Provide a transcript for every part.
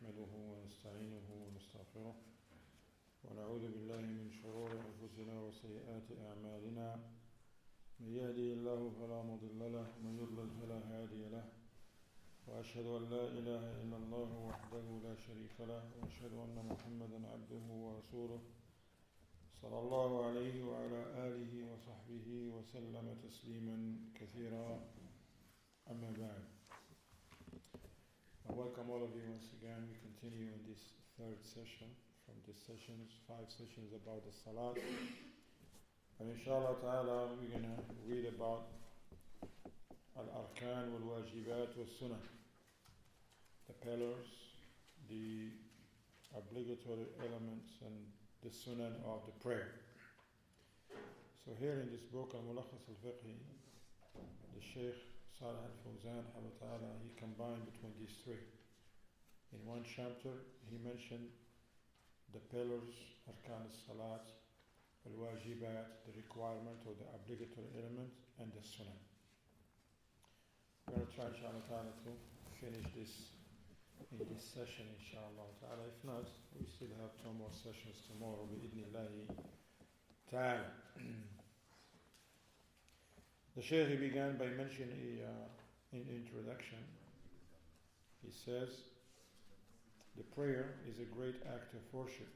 نحمده ونستعينه ونستغفره ونعوذ بالله من شرور أنفسنا وسيئات أعمالنا من يهده الله فلا مضل له ومن يضلل فلا هادي له وأشهد أن لا إله إلا الله وحده لا شريك له وأشهد أن محمدا عبده ورسوله صلى الله عليه وعلى آله وصحبه وسلم تسليما كثيرا أما بعد. I welcome all of you once again. We continue in this third session from these sessions, 5 sessions about the Salat. And inshallah ta'ala we're going to read about Al-Arkan wal-Wajibat wal-Sunnah, the pillars, the obligatory elements and the Sunnah of the prayer. So here in this book Al-Mulakhas al-Fiqhi, the Shaykh Salih al-Fawzan, he combined between these three. In one chapter, he mentioned the pillars, Arkan al-Salat, al-Wajibat, the requirement or the obligatory element, and the Sunnah. We're going to try, inshallah ta'ala, to finish this in this session, inshallah ta'ala. If not, we still have 2 more sessions tomorrow, bi-idhnillahi ta'ala. The Shaykh began by mentioning in introduction, he says, the prayer is a great act of worship,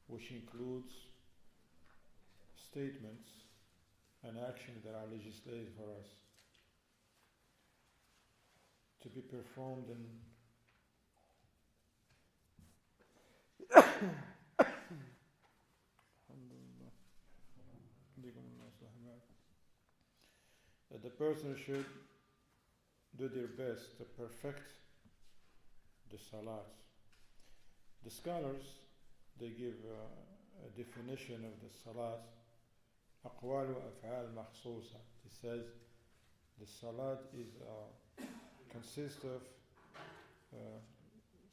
which includes statements and actions that are legislated for us to be performed in that the person should do their best to perfect the salat. The scholars, they give a definition of the salat, aqwal wa af'al makhsusa. He says the salat is consists of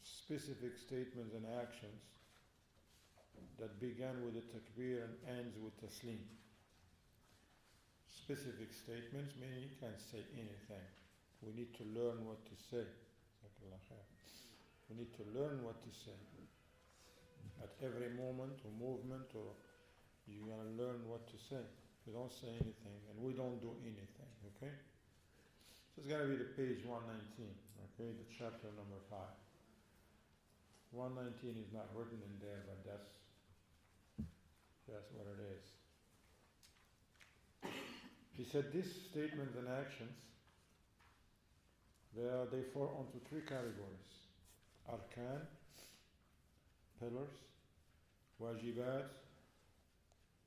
specific statements and actions that begin with the takbir and ends with taslim. Specific statements meaning you can't say anything. We need to learn what to say. We need to learn what to say. At every moment or movement, or you're going to learn what to say. We don't say anything and we don't do anything. Okay? So it's going to be the page 119. Okay? The chapter number 5. 119 is not written in there, but that's what it is. He said these statements and actions, they fall into 3 categories. Arkan, pillars, wajibat,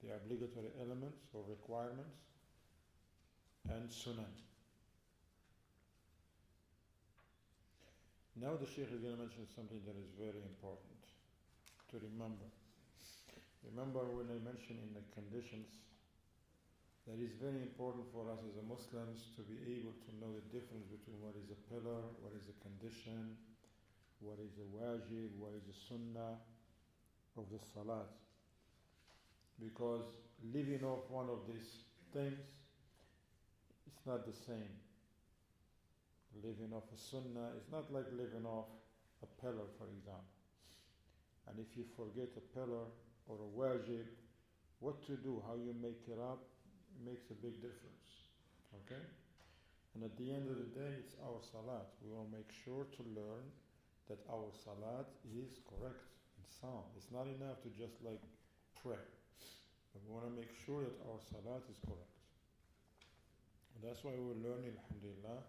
the obligatory elements or requirements, and sunan. Now the Shaykh is going to mention something that is very important to remember. Remember when I mentioned in the conditions that it's very important for us as a Muslims to be able to know the difference between what is a pillar, what is a condition, what is a wajib, what is a sunnah of the salat. Because living off one of these things, it's not the same. Living off a sunnah is not like living off a pillar, for example. And if you forget a pillar or a wajib, what to do, how you make it up, makes a big difference. Okay? And at the end of the day, it's our salat. We will make sure to learn that our salat is correct and sound. It's not enough to just like pray. But we want to make sure that our salat is correct. And that's why we're learning, alhamdulillah.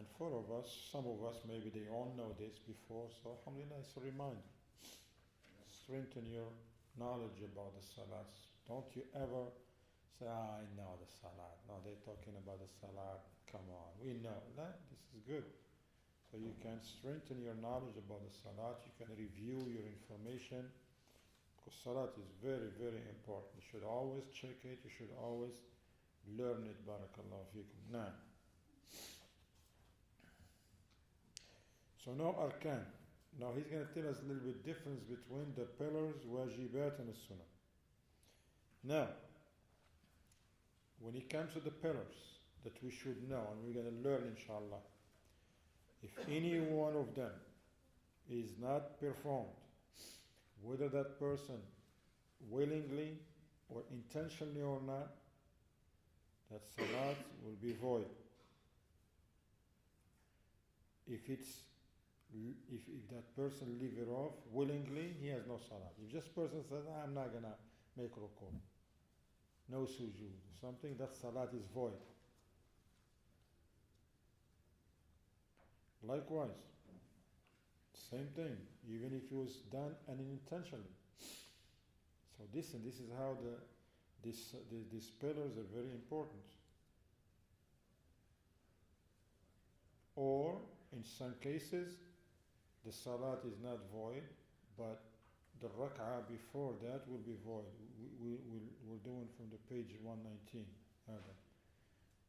And some of us, maybe they all know this before, so alhamdulillah, it's a reminder. Strengthen your knowledge about the salats. Don't you ever say, I know the salat. No, they're talking about the salat. Come on, we know. No, this is good. So you can strengthen your knowledge about the salat. You can review your information. Because salat is very, very important. You should always check it. You should always learn it. Barakallahu feekum. Now. So now arkan. Now he's going to tell us a little bit difference between the pillars, wajibat and the sunnah. Now, when it comes to the pillars that we should know, and we're going to learn inshallah, If any one of them is not performed, whether that person willingly or intentionally or not, that salat will be void. If that person leave it off willingly, he has no salat. If this person says, I'm not gonna make ruku, no sujood, something, that salat is void. Likewise, same thing, even if it was done unintentionally. So this is how these pillars are very important. Or in some cases, the salat is not void, but the rak'ah before that will be void. We're doing from the page 119.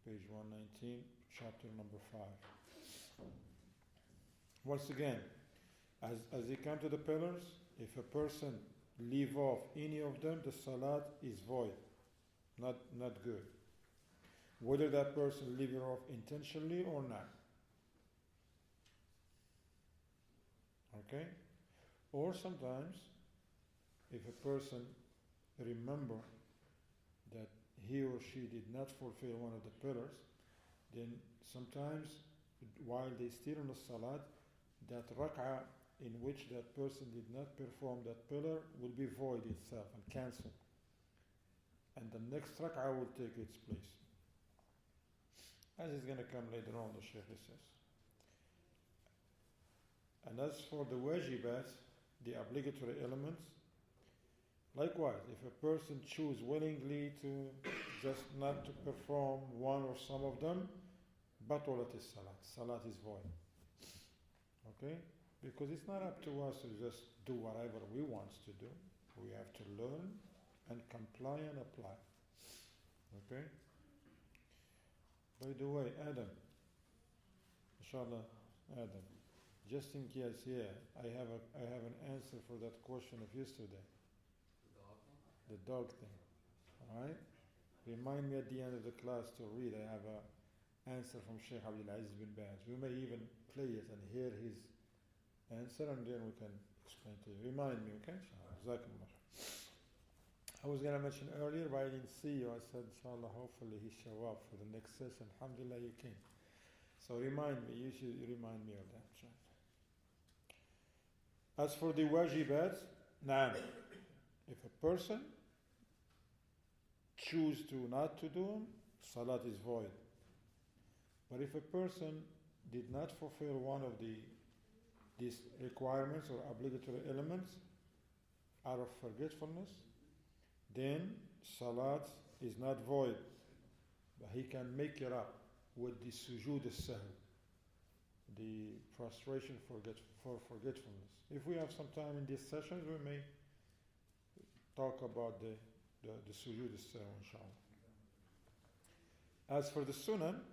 Page 119, chapter number 5. Once again, as you come to the pillars, if a person leave off any of them, the salat is void, not good. Whether that person leave it off intentionally or not. Okay? Or sometimes, if a person remember that he or she did not fulfill one of the pillars, then sometimes while they still in the salat, that rak'ah in which that person did not perform that pillar will be void itself and cancelled. And the next rak'ah will take its place. As is going to come later on, the Shaykh says. And as for the wajibat, the obligatory elements, likewise, if a person choose willingly to just not to perform one or some of them, batalat is salat. Salat is void. Okay? Because it's not up to us to just do whatever we want to do. We have to learn and comply and apply. Okay? By the way, Adam, inshallah, Adam, just in case, I have an answer for that question of yesterday. The dog thing. Alright? Remind me at the end of the class to read. I have an answer from Sheikh Abdul Aziz bin Baz. We may even play it and hear his answer, and then we can explain to you. Remind me, okay? I was going to mention earlier, but I didn't see you. I said, inshallah, hopefully he show up for the next session. Alhamdulillah, you came. So remind me. You should remind me of that. As for the wajibat, if a person choose to not to do them, salat is void. But if a person did not fulfill one of these requirements or obligatory elements out of forgetfulness, then salat is not void, but he can make it up with the sujood al-sahl, the prostration for forgetfulness. If we have some time in these sessions, we may talk about the sujood al-sahl, inshallah. As for the sunan,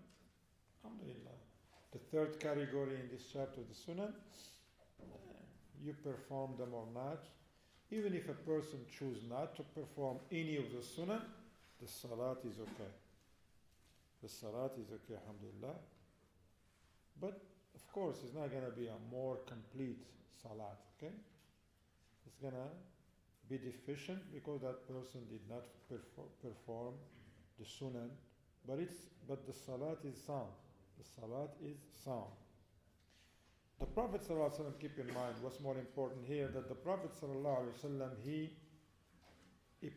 alhamdulillah, the third category in this chapter, the sunan, you perform them or not. Even if a person choose not to perform any of the sunnah, the salat is okay. The salat is okay, alhamdulillah. But, of course, it's not going to be a more complete salat, okay? It's going to be deficient because that person did not perform the sunnah. But the salat is sound. The salat is sound. The Prophet ﷺ, keep in mind what's more important here, that the Prophet ﷺ, he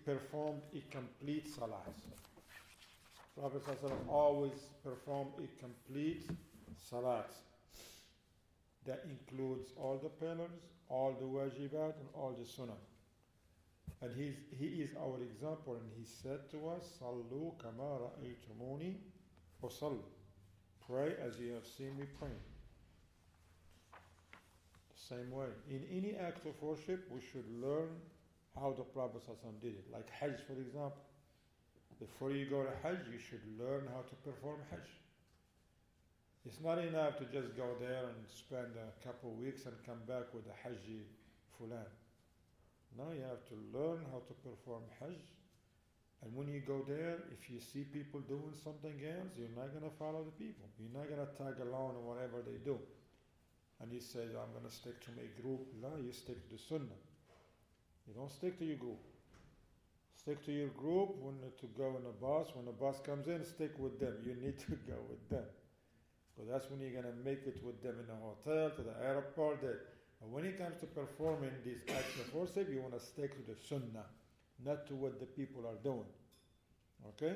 performed a complete salat. Prophet ﷺ always performed a complete salat. That includes all the pillars, all the wajibat, and all the sunnah. And he is our example, and he said to us, Sallu kama ra'aytumuni usalli. Pray as you have seen me praying. Same way. In any act of worship, we should learn how the Prophet ﷺ did it. Like Hajj, for example. Before you go to Hajj, you should learn how to perform Hajj. It's not enough to just go there and spend a couple of weeks and come back with a Hajji fulan. No, you have to learn how to perform Hajj. And when you go there, if you see people doing something else, you're not going to follow the people. You're not going to tag along on whatever they do. and he says, I'm going to stick to my group. No, you stick to the sunnah. You don't stick to your group. Stick to your group when to go in a bus. When a bus comes in, stick with them. You need to go with them. Because that's when you're going to make it with them in the hotel, to the airport. But when it comes to performing these acts of worship, you want to stick to the sunnah, not to what the people are doing. Okay?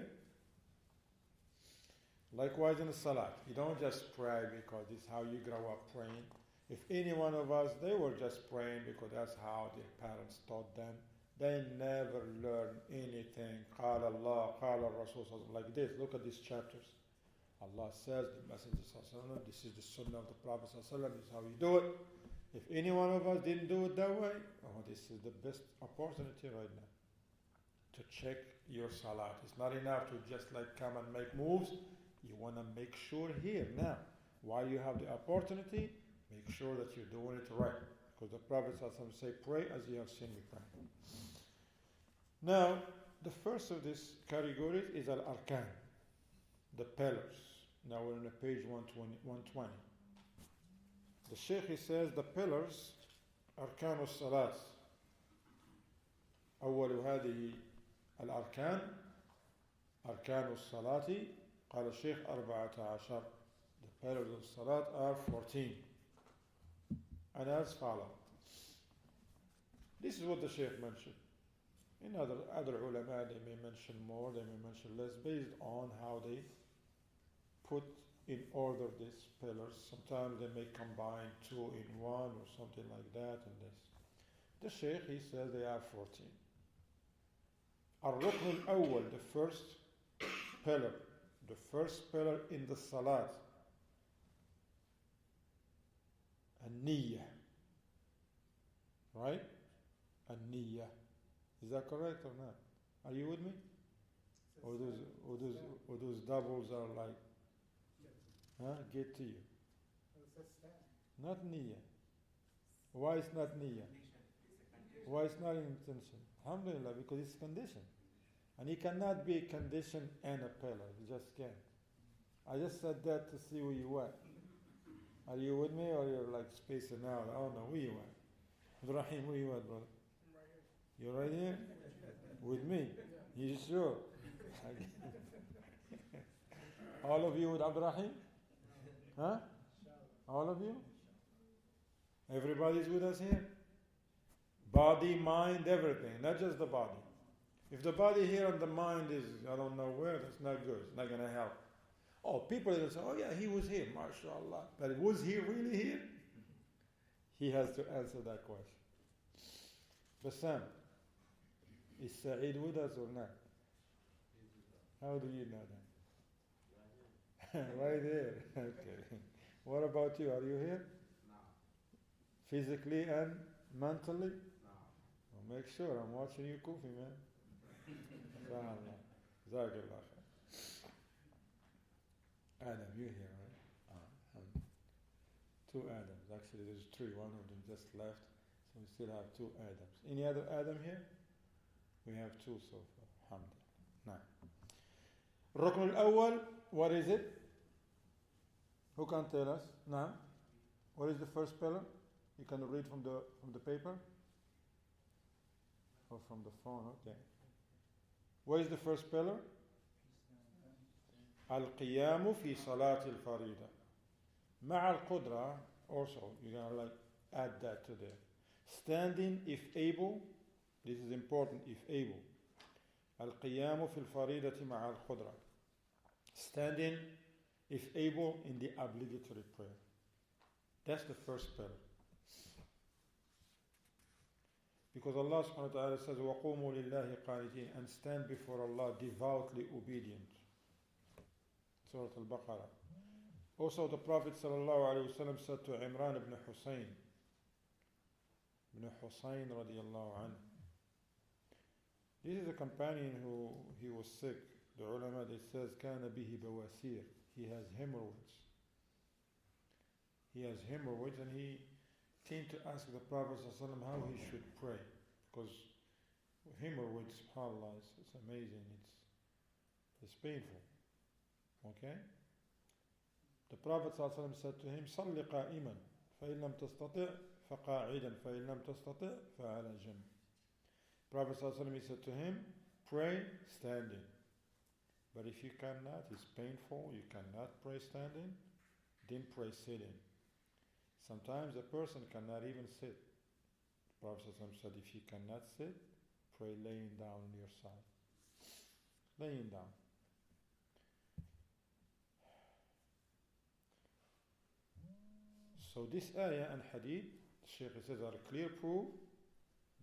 Likewise in the salat. You don't just pray because this is how you grow up praying. If any one of us, they were just praying because that's how their parents taught them, they never learn anything. قال Allah, قال Rasul, like this. Look at these chapters. Allah says, the Messenger sallallahu, this is the sunnah of the Prophet sallallahu, this is how you do it. If any one of us didn't do it that way, this is the best opportunity right now to check your salat. It's not enough to just like come and make moves. You want to make sure here now, while you have the opportunity, make sure that you're doing it right. Because the Prophet sallallahu say, pray as you have seen me pray. Now, the first of these categories is al-arkan, the pillars. Now we're on page 120. The Shaykh, he says, the pillars, أركان الصلاة. أول هذه الأركان أركان الصلاة قال الشيخ 14. The pillars of Salat are 14. And as follows. This is what the Shaykh mentioned. In other ulama, they may mention more, they may mention less, based on how they put in order these pillars. Sometimes they may combine two in one or something like that and this. The Shaykh, he says they are 14. Al-Rukn al-Awwal, the first pillar in the Salat. An-Niyyah. Right? An-Niyyah. Is that correct or not? Are you with me? Or those doubles are like, get to you. Not niyyah. Why it's not niyyah? Why it's not intention? Alhamdulillah, because it's condition. And it cannot be a condition and a pillar. You just can't. I just said that to see where you at. Are you with me or you're like spacing out? I don't know. Where you at? Ibrahim, where you at, brother? You're right here? With me? You sure? All of you with Abdurrahim? Huh? All of you? Everybody's with us here? Body, mind, everything. Not just the body. If the body here and the mind is, I don't know where, that's not good. It's not going to help. Oh, people are going to say, oh yeah, he was here, mashallah. But was he really here? He has to answer that question. Bassam, is Sa'id with us or not? How do you know that? Right here. Okay. What about you? Are you here? No. Physically and mentally? No. Well, make sure. I'm watching you, Kufi, man. Subhanallah. Jazakallah khair. Adam, you're here, right? Two Adams. Actually, there's three. One of them just left. So we still have two Adams. Any other Adam here? We have two so far. Alhamdulillah. Now. Rukn al-Awwal, what is it? Who can tell us? Now, what is the first pillar? You can read from the paper? Or from the phone, okay. What is the first pillar? Al-Qiyamu fi Salat al-Farida. Ma'a al-Qudra, also, you're going to like add that to there. Standing if able, this is important, if able. Al-Qiyamu fi al-Faridati ma'a al-Qudra. Standing if able in the obligatory prayer. That's the first pillar. Because Allah subhanahu wa ta'ala says, وَقُومُوا لِلَّهِ قَانِتِينَ, and stand before Allah devoutly obedient. Surah Al-Baqarah. Also the Prophet sallallahu alayhi wa sallam said to Imran ibn Husayn radiallahu anhu. This is a companion who he was sick. The ulama, they says, كَانَ بِهِ بَوَاسِيرٌ. He has hemorrhoids. And he came to ask the Prophet ﷺ how he should pray. Because hemorrhoids, subhanAllah, it's amazing. It's painful. Okay? The Prophet ﷺ said to him, صَلِّ قَائِمًا فإن لم تستطع فقاعدا فإن لم تستطع فعلى جنب. Prophet ﷺ said to him, pray standing. But if you cannot, it's painful, you cannot pray standing, then pray sitting. Sometimes a person cannot even sit. The Prophet ﷺ said, if you cannot sit, pray laying down on your side. Laying down. So this ayah and hadith, Shaykh says, are a clear proof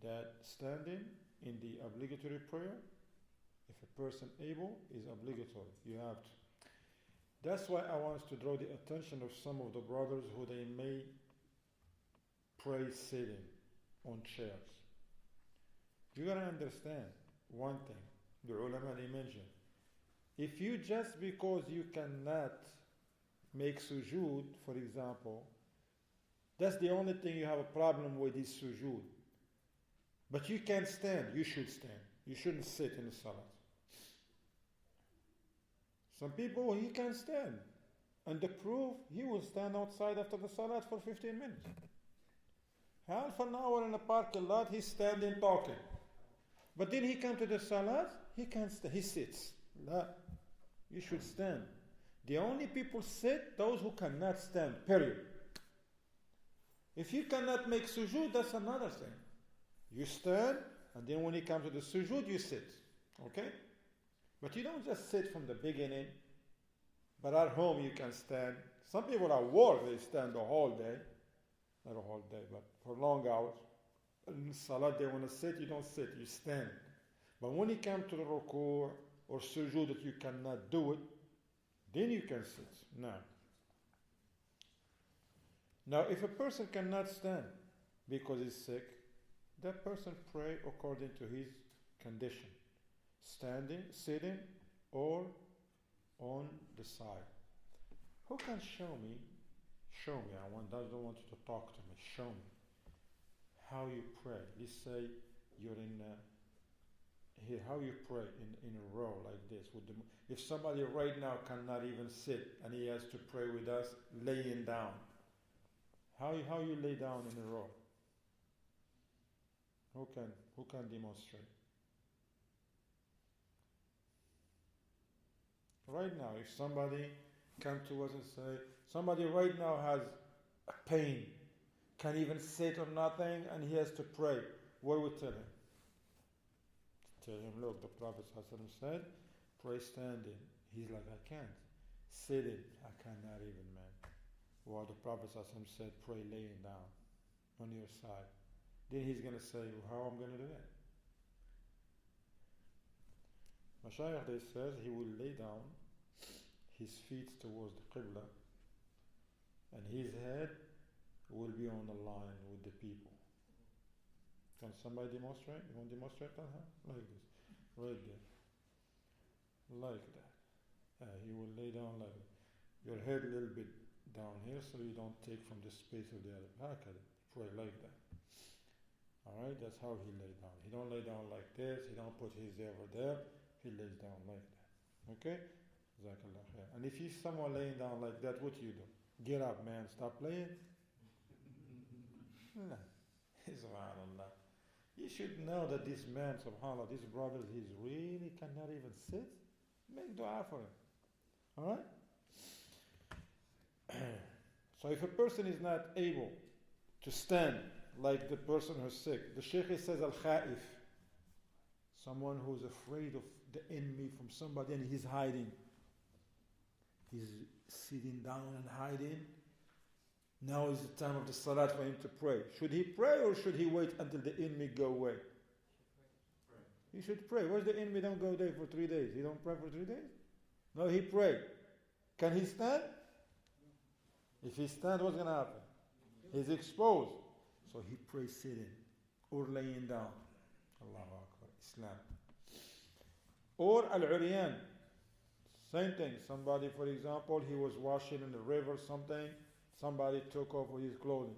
that standing in the obligatory prayer, if a person able, is obligatory. You have to. That's why I want to draw the attention of some of the brothers who they may pray sitting on chairs. You gotta understand one thing. The ulama they mentioned. If you just because you cannot make sujood, for example, that's the only thing you have a problem with is sujood. But you can't stand, you should stand. You shouldn't sit in the salat. Some people, he can't stand. And the proof, he will stand outside after the salat for 15 minutes. Half an hour in a parking lot, he's standing talking. But then he comes to the salat, he can't stand, he sits. La, you should stand. The only people sit, those who cannot stand, period. If you cannot make sujood, that's another thing. You stand, and then when you come to the sujood, you sit. Okay? But you don't just sit from the beginning. But at home, you can stand. Some people at work, they stand the whole day. Not the whole day, but for long hours. In salat, they want to sit, you don't sit, you stand. But when you come to the ruku' or sujood that you cannot do it, then you can sit. Now, if a person cannot stand because he's sick, that person pray according to his condition. Standing, sitting, or on the side. Who can show me, I don't want you to talk to me, show me how you pray. Let's say you're in here, how you pray in a row like this. If somebody right now cannot even sit and he has to pray with us laying down, how you lay down in a row? Who can demonstrate? Right now, if somebody come to us and say, somebody right now has a pain, can't even sit or nothing, and he has to pray, what would we tell him? Tell him, look, the Prophet ﷺ said, pray standing. He's like, I can't. Sitting, I cannot even, man. Well, the Prophet ﷺ said, pray laying down on your side. Then he's going to say, well, how am I going to do that? Mashayikh, they says he will lay down his feet towards the Qibla and his head will be on the line with the people. Can somebody demonstrate? You want to demonstrate that? Like this. Right there. Like that. He will lay down like that. Your head a little bit down here so you don't take from the space of the other. Pray like that. Alright, that's how he lay down. He don't lay down like this. He don't put his over there. He lays down like that. Okay? Jazakallah khair. And if you see someone laying down like that, what do? Get up, man. Stop playing. No. Subhanallah. You should know that this man, subhanAllah, this brother, he really cannot even sit. Make dua for him. Alright? So if a person is not able to stand like the person who's sick, the Shaykh says al-kha'if, someone who's afraid of the enemy from somebody and he's hiding. He's sitting down and hiding. Now is the time of the salat for him to pray. Should he pray or should he wait until the enemy go away? He should pray. Where's the enemy don't go there for 3 days? He don't pray for 3 days? No, he pray. Can he stand? If he stand, what's going to happen? He's exposed. So he prays sitting or laying down. Allahu Akbar. Islam. Or al-uryan. Same thing. Somebody, for example, he was washing in the river something. Somebody took off his clothing.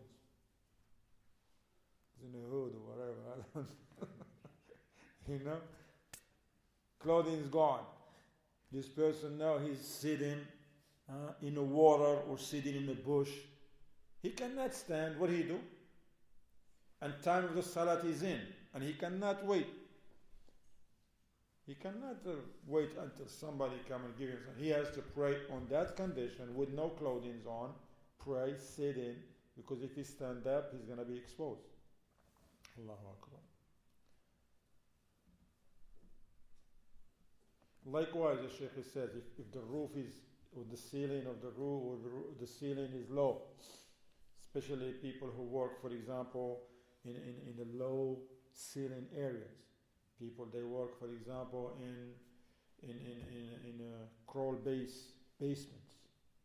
He's in the hood or whatever. I don't know. You know? Clothing is gone. This person now he's sitting in the water or sitting in the bush. He cannot stand. What he do? And time of the salat is in, and he cannot wait. He cannot wait until somebody come and give him something. He has to pray on that condition with no clothing on. Pray, sit in, because if he stand up, he's going to be exposed. Allahu Akbar. Likewise, the Shaykh says, if the roof is, or the ceiling of the roof, or the ceiling is low, especially people who work, for example, in the low ceiling areas. People, they work, for example, in crawl basements.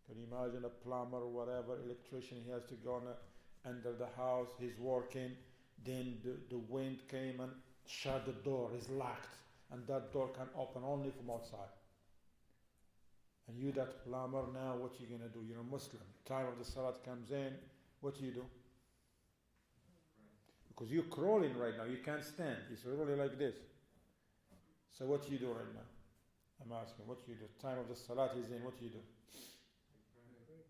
Can you imagine a plumber or whatever, electrician, he has to go under the house, he's working, then the wind came and shut the door, it's locked, and that door can open only from outside. And you, that plumber, now what you gonna do? You're a Muslim. Time of the salat comes in, what do you do? Because you're crawling right now, you can't stand. It's really like this. So what do you do right now? I'm asking, what do you do? Time of the salat is in, what do you do?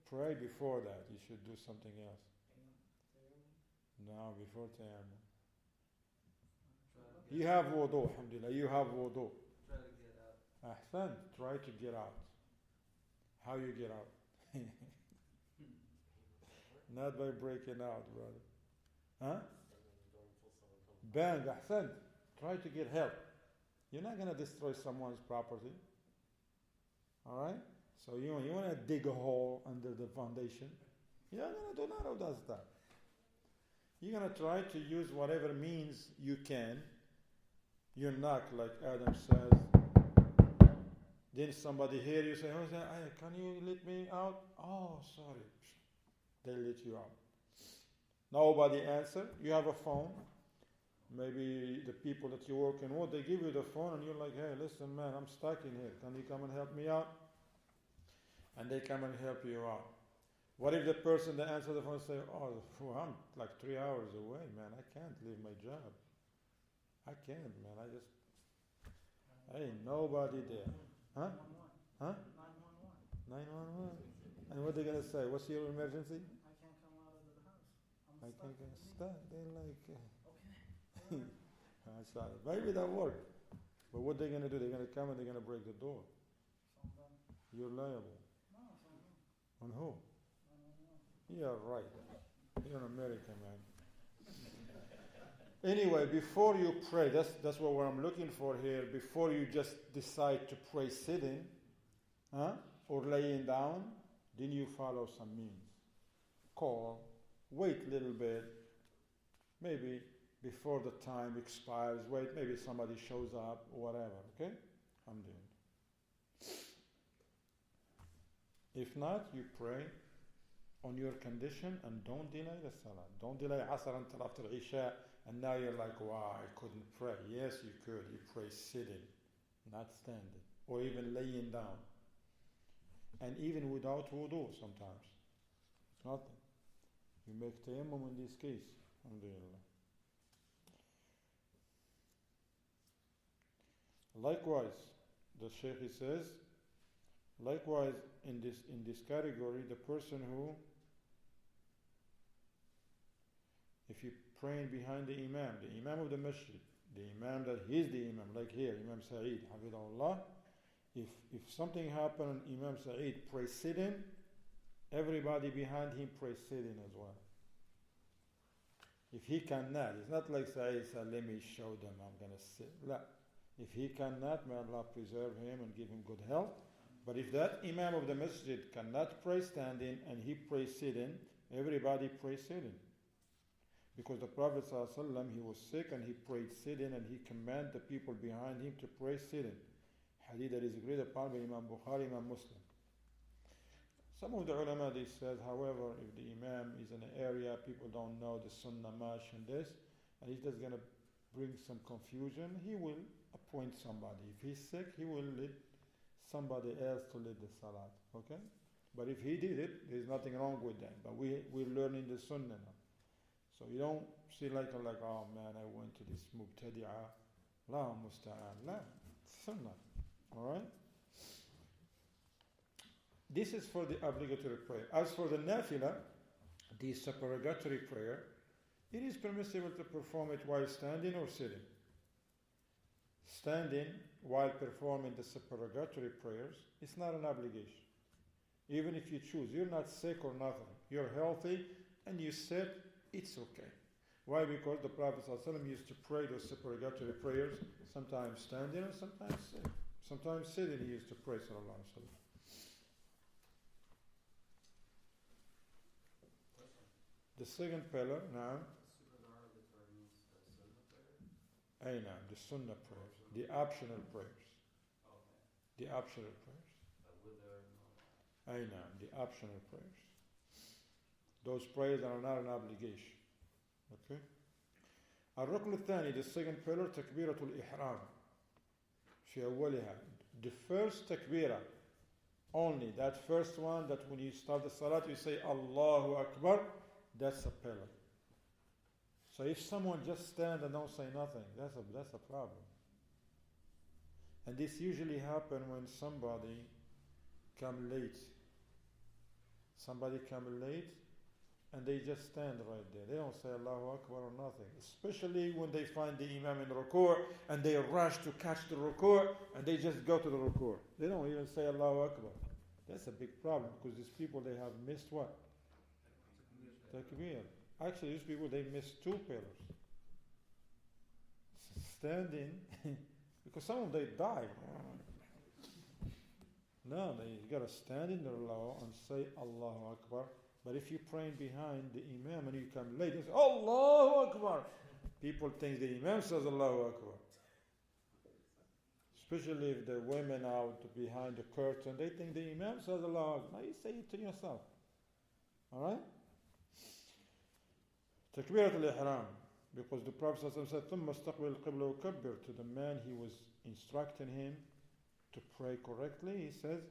Pray before that. You should do something else. No, before tayammum. You have wudu, alhamdulillah. You have wudu. Try to get out. Ahsan, try to get out. How you get out? Not by breaking out, brother. Huh? Bang, ahsan. Try to get help. You're not going to destroy someone's property. Alright? So you want to dig a hole under the foundation. You're not going to do none of that stuff. You're going to try to use whatever means you can. You knock, like Adam says. Then somebody hear you say, oh, can you let me out? Oh, sorry. They let you out. Nobody answer. You have a phone. Maybe the people that you're working with, they give you the phone and you're like, hey, listen, man, I'm stuck in here. Can you come and help me out? And they come and help you out. What if the person that answers the phone say, oh, I'm like 3 hours away, man. I can't leave my job. I can't, man. Ain't nobody there. Huh? 911. 911. And what they gonna say? What's your emergency? I can't come out of the house. I can't get stuck. They're like, maybe that worked. But what they're gonna do? They're gonna come and they're gonna break the door. You're liable. On who? Yeah, right. You're in America, man. Anyway, before you pray, that's what I'm looking for here. Before you just decide to pray sitting, or laying down, then you follow some means. Call, wait a little bit, maybe before the time expires, wait, maybe somebody shows up, or whatever, okay? I'm doing. If not, you pray on your condition and don't delay the salah. Don't delay Asr until after Isha, and now you're like, wow, I couldn't pray. Yes, you could. You pray sitting, not standing, or even laying down. And even without wudu sometimes. Nothing. You make tayammum in this case. Alhamdulillah. Likewise, the Shaykh says, likewise in this category, the person who, if you praying behind the imam of the masjid, the imam that he's the imam, like here, Imam Sa'id, Hafidahullah, if something happened and Imam Sa'id prays sitting, everybody behind him prays sitting as well. If he cannot, it's not like Sa'id said, let me show them I'm going to sit. La. If he cannot, may Allah preserve him and give him good health. But if that imam of the masjid cannot pray standing and he prays sitting, everybody prays sitting. Because the Prophet ﷺ, he was sick and he prayed sitting and he commanded the people behind him to pray sitting. Hadith that is agreed upon by Imam Bukhari, Imam Muslim. Some of the ulama, they said, however, if the imam is in an area, people don't know the sunnah mash and this, and he's just going to bring some confusion, he will appoint somebody. If he's sick, he will lead somebody else to lead the salat. Okay? But if he did it, there's nothing wrong with that. But we're learning the sunnah now. So you don't see like, oh man, I went to this mubtadi'ah. La musta'an. La. Sunnah. Alright? This is for the obligatory prayer. As for the nafilah, the supererogatory prayer, it is permissible to perform it while standing or sitting. Standing while performing the supererogatory prayers is not an obligation. Even if you choose, you're not sick or nothing, you're healthy and you sit, it's okay. Why? Because the Prophet ﷺ used to pray those supererogatory prayers, sometimes standing and sometimes sitting. Sometimes sitting he used to pray, sallallahu alaihi wasallam. The second pillar, now, the sunnah prayers, the optional prayers. The optional prayers. The optional prayers. Those prayers are not an obligation. Okay? الركن الثاني, the second pillar, تكبيرة الإحرام. في أولها. The first takbirah, only that first one, that when you start the salat you say Allahu Akbar, that's a pillar. So if someone just stand and don't say nothing, that's a problem. And this usually happens when somebody come late. Somebody come late and they just stand right there. They don't say Allahu Akbar or nothing. Especially when they find the Imam in ruku' and they rush to catch the ruku' and they just go to the ruku'. They don't even say Allahu Akbar. That's a big problem because these people, they have missed what? Takbir. Actually, these people, they missed two pillars. Standing, because some of them, they die. No, you gotta stand in the law and say Allahu Akbar. But if you're praying behind the Imam and you come late and say Allahu Akbar, people think the Imam says Allahu Akbar. Especially if the women out behind the curtain, they think the Imam says Allahu Akbar. Now you say it to yourself. Alright? Takbirat al-Ihram. Because the Prophet said, ثُمَّ اسْتَقْبِلَ الْقِبْلَ وَكَبِّرْ. To the man he was instructing him to pray correctly, he says,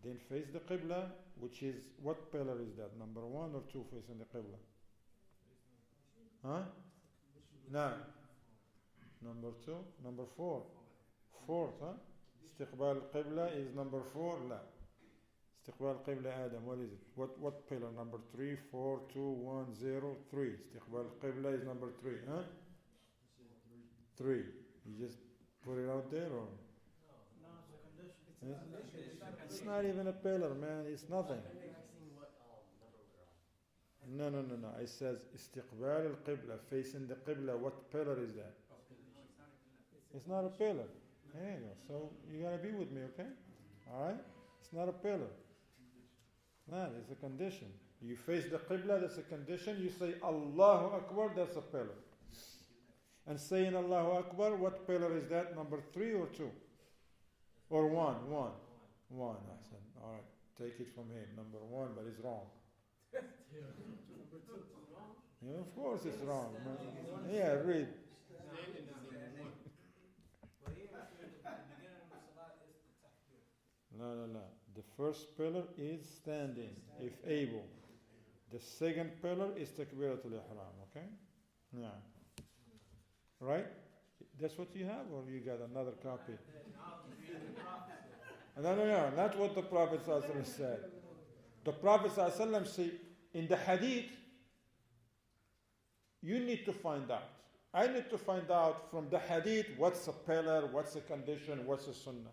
then face the Qibla, which is, what pillar is that? Number 1 or 2 facing the Qibla? Huh? No. Number 2? Number 4? Fourth, huh? Istiqbal al-Qibla is number 4? La. Istiqbal al-Qibla Adam, what is it? What pillar? Number 3, 4, 2, 1, 0, 3. Istiqbal al-Qibla is number 3, huh? 3. You just put it out there or? It's not even a pillar, man. It's nothing. No. It says Istiqbal al-Qibla, facing the Qibla. What pillar is that? It's not a pillar. There you go. So you gotta be with me, okay? Alright? It's not a pillar. No, it's a condition. You face the Qibla, that's a condition. You say Allahu Akbar, that's a pillar. And saying Allahu Akbar, what pillar is that? Number 3 or 2? Or 1? 1. I said, alright, take it from him. Number 1, but it's wrong. Yeah, of course it's wrong. Yeah, read. No. The first pillar is standing, if able. The second pillar is Takbiratul Ihram, okay? Yeah. Right? That's what you have, or you got another copy? No, not what the Prophet ﷺ said. The Prophet ﷺ said, in the hadith, you need to find out. I need to find out from the hadith what's a pillar, what's a condition, what's a sunnah.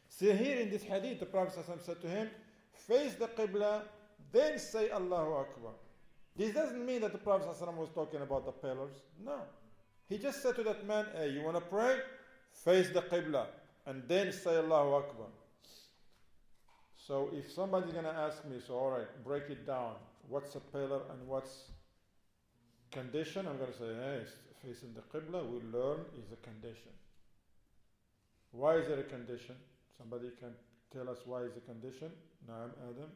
See here in this hadith, the Prophet ﷺ said to him, face the Qibla, then say Allahu Akbar. This doesn't mean that the Prophet ﷺ was talking about the pillars. No. He just said to that man, hey, you want to pray? Face the Qibla, and then say Allahu Akbar. So if somebody's going to ask me, so alright, break it down. What's a pillar and what's condition? I'm going to say, hey, facing the Qibla, we learn is a condition. Why is it a condition? Somebody can tell us why is a condition? Naam, Adam.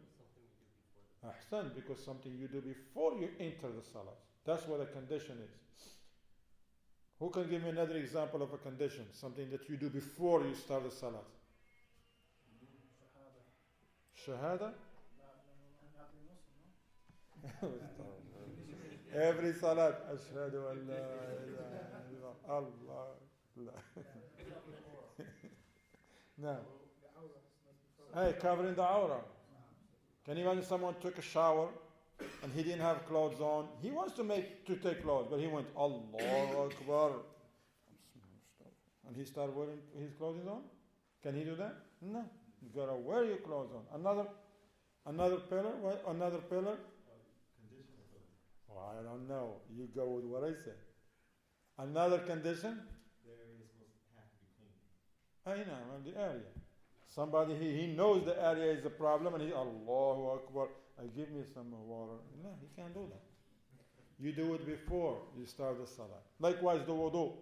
Ahsan, because something you do before you enter the salah. That's what a condition is. Who can give me another example of a condition? Something that you do before you start the salah. Shahada? Every salat. Ashhadu an la ilaha illallah. Allah. No. Hey, covering the aura. Can you imagine someone took a shower and he didn't have clothes on. He wants to take clothes, but he went Allahu Akbar, and he started wearing his clothes on. Can he do that? No. You gotta wear your clothes on. Another pillar. What? Another pillar. Oh, I don't know. You go with what I say. Another condition. The area is supposed to have to be clean. I know, the area. Somebody he knows the area is a problem, and he Allahu Akbar. Give me some water. No, he can't do that. You do it before you start the salah. Likewise, the wudu.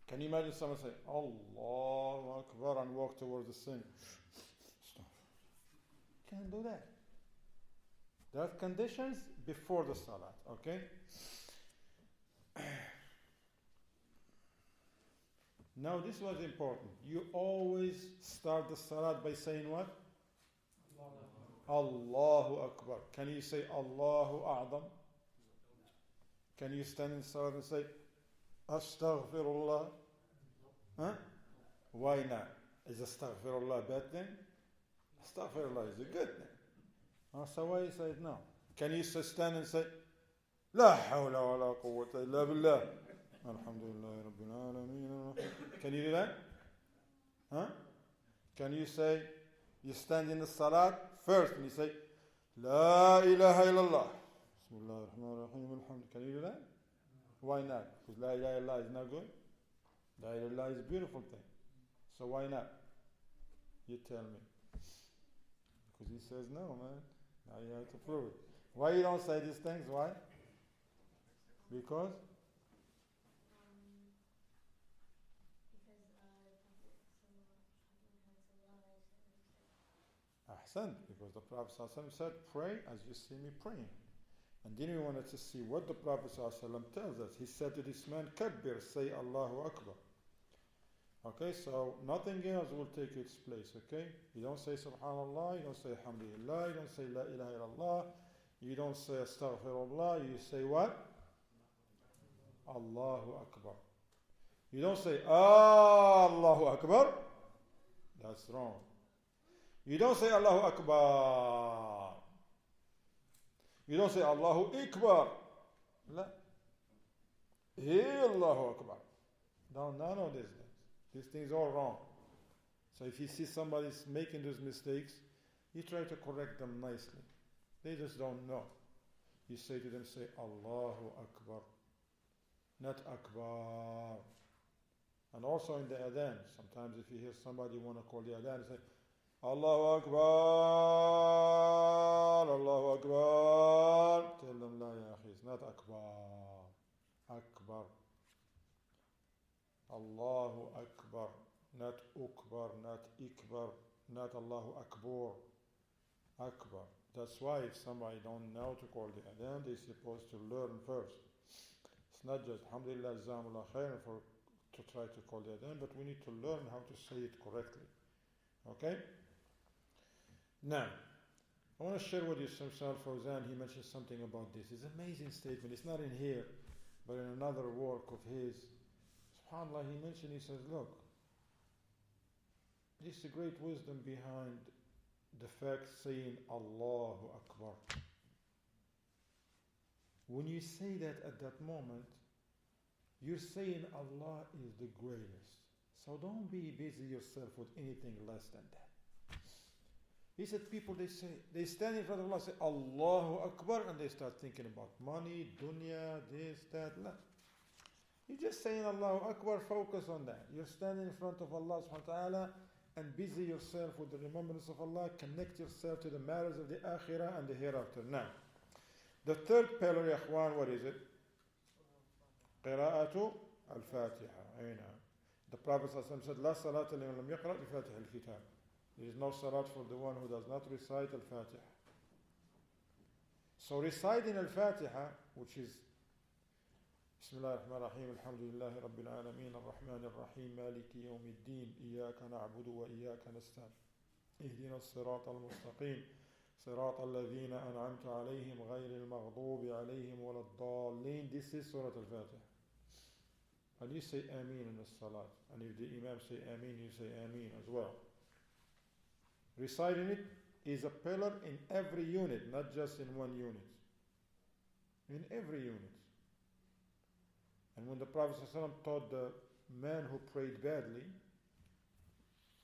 Can you imagine someone say Allahu Akbar and walk towards the sink? Stop. Can't do that. There are conditions before the salah. Okay. Now this was important. You always start the salat by saying what? Allahu Akbar. Can you say Allahu A'zam? Can you stand in salat and say Astaghfirullah? Huh? Why not? Is Astaghfirullah a bad thing? Astaghfirullah is a good thing. So why you say no? Can you stand and say La hawla wa la quwwata illa billah? Alhamdulillah Rabbil Alameen. Can you do that? Huh? Can you say, you stand in the salat first and you say, La ilaha illallah. Bismillah ar-Rahman ar-Rahim. Alhamdulillah. Can you do that? Why not? Because La ilaha illallah is not good. La ilaha illallah is a beautiful thing. So why not? You tell me. Because he says no, man. Now you have to prove it. Why you don't say these things? Why? Because? Because the Prophet ﷺ said, pray as you see me praying. And then we wanted to see what the Prophet ﷺ tells us. He said to this man, Kabbir, say Allahu Akbar. Okay, so nothing else will take its place, okay? You don't say Subhanallah, you don't say Alhamdulillah, you don't say La ilaha illallah, you don't say Astaghfirullah, you say what? Allahu Akbar. You don't say Allahu Akbar. That's wrong. You don't say Allahu Akbar. You don't say Allahu Akbar. La. Allahu Akbar. No, none of these things. These things are all wrong. So if you see somebody making those mistakes, you try to correct them nicely. They just don't know. You say to them, say Allahu Akbar. Not Akbar. And also in the adhan, sometimes if you hear somebody want to call the adhan, you say, Allahu Akbar, Allahu Akbar. Tell them, La ya akhi, it's not Akbar. Akbar. Allahu Akbar. Not Ukbar, not Ikbar, not Allahu Akbar. Akbar. That's why if somebody don't know to call the adhan, they're supposed to learn first. It's not just, Alhamdulillah, Jazakumullah khairan to try to call the adhan, but we need to learn how to say it correctly. Okay? Now, I want to share with you Shamsal Fawzan. He mentioned something about this. It's an amazing statement. It's not in here, but in another work of his. SubhanAllah, he mentioned, he says, look, this is a great wisdom behind the fact saying Allahu Akbar. When you say that at that moment, you're saying Allah is the greatest. So don't be busy yourself with anything less than that. He said people, they stand in front of Allah and say Allahu Akbar, and they start thinking about money, dunya, this, that, la. You're just saying Allahu Akbar, focus on that. You're standing in front of Allah subhanahu wa ta'ala and busy yourself with the remembrance of Allah, connect yourself to the matters of the akhirah and the hereafter. Now, the third pillar, ya ikhwan, what is it? Qira'atu al-Fatiha. The Prophet said, La salata liman lam yaqra' bi Fatih al-Kitab. There is no salat for the one who does not recite al-Fatiha. So reciting al-Fatiha, which is Bismillah ar-Rahman ar-Rahim, Alhamdulillahi Rabbil Alameen, Ar-Rahman ar-Rahim, Maliki Yawmiddin, Iyaka na'budu wa Iyaka nasta'in. Ihdina as-sirat al-mustaqim, sirat alladhina an'amta alayhim, ghayri al-maghdubi alayhim wa lad-dallin. This is Surah al-Fatiha. And you say Ameen in the salat. And if the Imam say Ameen, you say Ameen as well. Reciting it is a pillar in every unit, not just in one unit. In every unit. And when the Prophet ﷺ taught the man who prayed badly,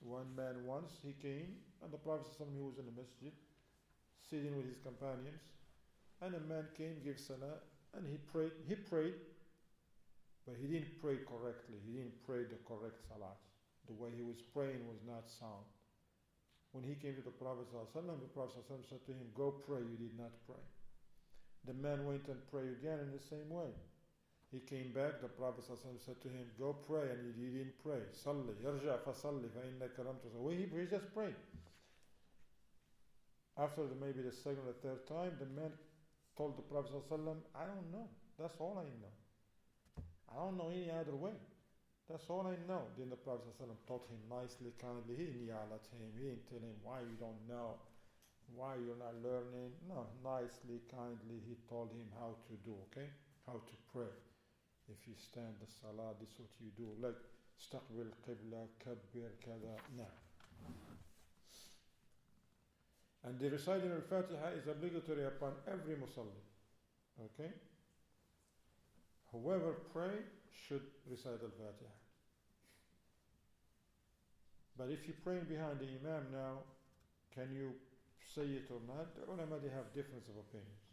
one man once, he came, and the Prophet ﷺ, he was in the masjid, sitting with his companions, and a man came, gave salah, and he prayed, but he didn't pray correctly. He didn't pray the correct salat. The way he was praying was not sound. When he came to the Prophet ﷺ, the Prophet ﷺ said to him, go pray, you did not pray. The man went and prayed again in the same way. He came back, the Prophet ﷺ said to him, go pray, and he didn't pray. Salli, yarja fasalli, fa'innaka lam tusalli. He just prayed. After maybe the second or third time, the man told the Prophet ﷺ, I don't know. That's all I know. I don't know any other way. That's all I know. Then the Prophet ﷺ taught him nicely, kindly. He didn't yell at him. He didn't tell him why you don't know, why you're not learning. No, nicely, kindly, he told him how to do, okay? How to pray. If you stand the salah, this is what you do. Like, استقبل qibla, kabbir, kada. No. And the reciting al-Fatiha is obligatory upon every musalli. Okay? Whoever pray should recite al-Fatiha. But if you're praying behind the Imam now, can you say it or not? The ulama, they have difference of opinions.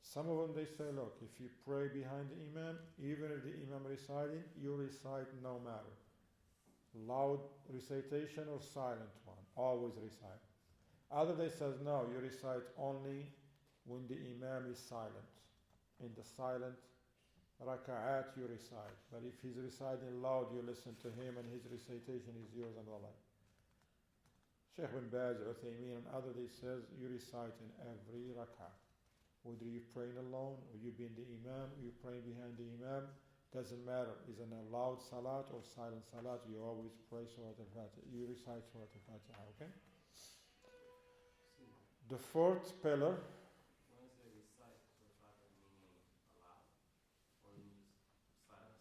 Some of them, they say, look, if you pray behind the Imam, even if the Imam reciting, you recite no matter. Loud recitation or silent one, always recite. Other they says, no, you recite only when the Imam is silent. In the silent raka'at you recite. But if he's reciting loud, you listen to him and his recitation is yours and all that. Shaykh bin Baz, Uthaymeen and others, they says, you recite in every rak'ah. Whether you're praying alone or you being the Imam, or you're praying behind the Imam, doesn't matter. Is it a loud salat or silent salat, you always pray Surah Al-Fatiha. You recite Surah Al-Fatiha, okay? The fourth pillar. When is it recite Surah Al-Fatiha meaning aloud? Or use silent?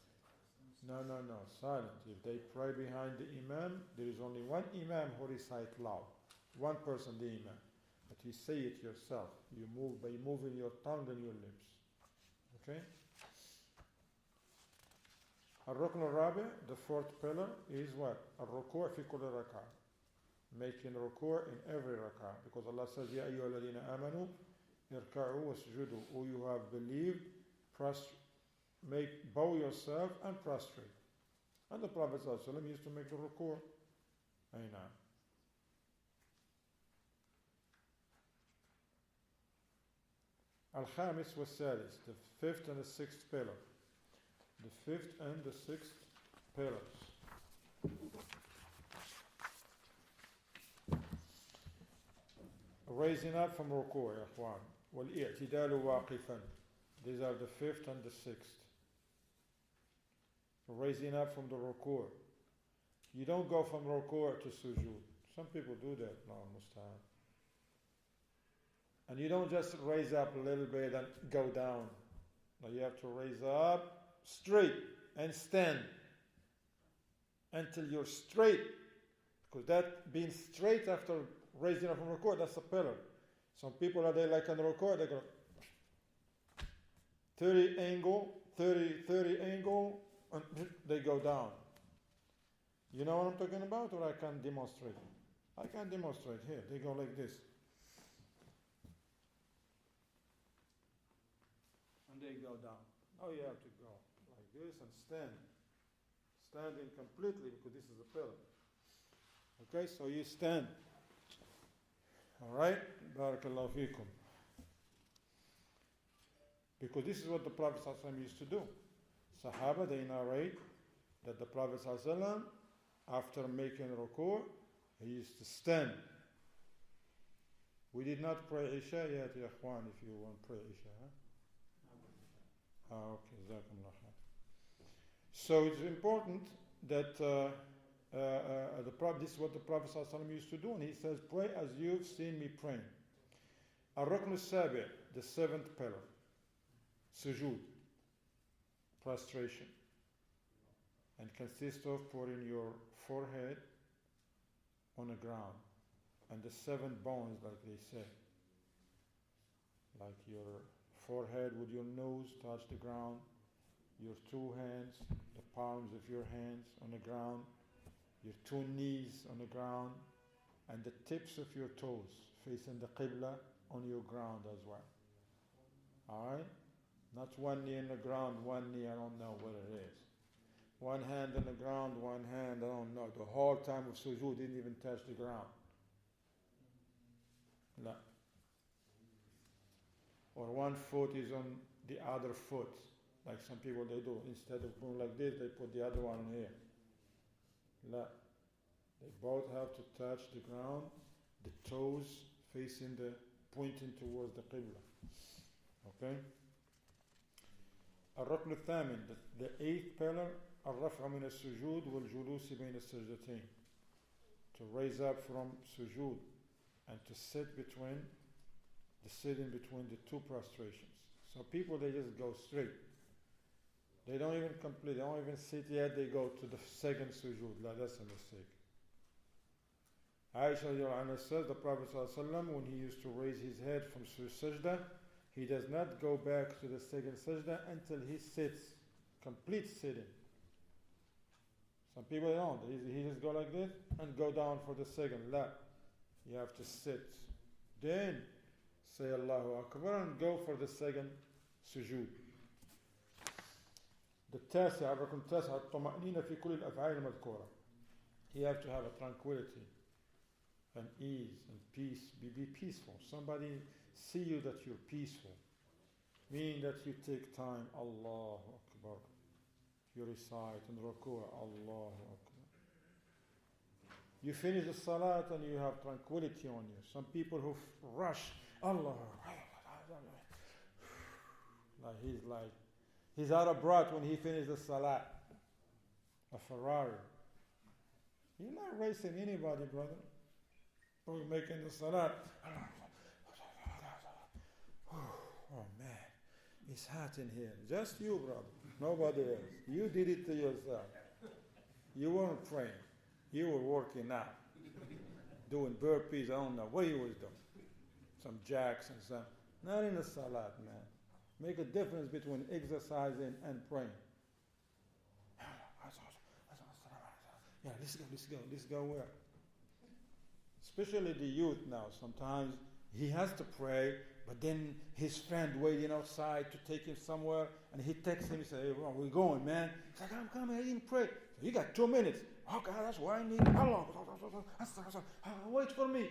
No, silent. If they pray behind the Imam, there is only one Imam who recites loud. One person, the Imam. But you say it yourself. You move by moving your tongue and your lips. Okay? Al-Rukn al-Rabi, the fourth pillar, is what? Al-Ruku' fi kulli rak'ah. Making ruku' in every rak'ah. Because Allah says, Ya ayyuha alladhina amanu, irka'u wasjudu. O you have believed, bow yourself and prostrate. And the Prophet ﷺ used to make the ruku'. Aina. Al-Khamis was Sadis, the fifth and the sixth pillar. The fifth and the sixth pillars. Raising up from ruku', ya ikhwan. Wal-i'tidalu waqifan. These are the fifth and the sixth. Raising up from the ruku'. You don't go from ruku' to sujood. Some people do that. No, mustahab. And you don't just raise up a little bit and go down. No, you have to raise up straight and stand until you're straight. Because that being straight after raising up from ruku', that's a pillar. Some people are there like on the ruku', they go 30 angle, and they go down. You know what I'm talking about, or I can demonstrate? I can demonstrate here. They go like this. And they go down. Now you have to go like this and stand. Standing completely because this is a pillar. Okay, so you stand. Alright? Barakallahu feekum. Because this is what the Prophet ﷺ used to do. Sahaba, they narrate that the Prophet ﷺ, after making ruku', he used to stand. We did not pray Isha yet, ya ikhwan, if you want to pray Isha. Huh? Okay, Jazakumullah khair. So it's important that this is what the Prophet ﷺ used to do, and he says, pray as you've seen me praying. Ar-Rukn al-Sabi', the seventh pillar, sujood, prostration, and consists of putting your forehead on the ground, and the 7 bones, like they say. Like your forehead with your nose touch the ground, your 2 hands, the palms of your hands on the ground, your 2 knees on the ground, and the tips of your toes facing the Qibla on your ground as well. Alright? Not 1 knee in the ground, 1 knee, I don't know what it is. 1 hand on the ground, 1 hand, I don't know. The whole time of sujood didn't even touch the ground. No. Or 1 foot is on the other foot, like some people they do. Instead of going like this, they put the other one here. No. They both have to touch the ground, the toes facing pointing towards the Qibla. Okay? الركن الثامن, the 8th pillar, الرفع من السجود والجلوس بين السجدتين. To raise up from sujood and to sit between the 2 prostrations. So people, they just go straight. They don't even complete, they don't even sit yet, they go to the 2nd sujood. No, that's a mistake. Aisha says the Prophet ﷺ, when he used to raise his head from sajda, he does not go back to the 2nd sajda until he sits, complete sitting. Some people don't. He just go like this and go down for the 2nd. La. You have to sit. Then say Allahu Akbar and go for the 2nd sujood. The التاسع, الركن التاسع, الطمأنينة في كل الأفعال المذكورة. You have to have a tranquility and ease and peace. Be peaceful. Somebody see you that you're peaceful. Meaning that you take time. Allahu Akbar. You recite and ruku'. Allahu Akbar. You finish the salat and you have tranquility on you. Some people who rush. Allah. He's out of breath when he finishes the salat. A Ferrari. You're not racing anybody, brother. Or making the salat. Oh man, it's hot in here. Just you, brother. Nobody else. You did it to yourself. You weren't praying. You were working out. Doing burpees, I don't know what you was doing. Some jacks and some. Not in the salat, man. Make a difference between exercising and praying. Yeah, let's go where? Especially the youth now. Sometimes he has to pray, but then his friend waiting outside to take him somewhere, and he texts him, he says, hey, where are we going, man? He's like, I'm coming, I didn't pray. So you got 2 minutes. Oh God, that's why I need, how long? Wait for me.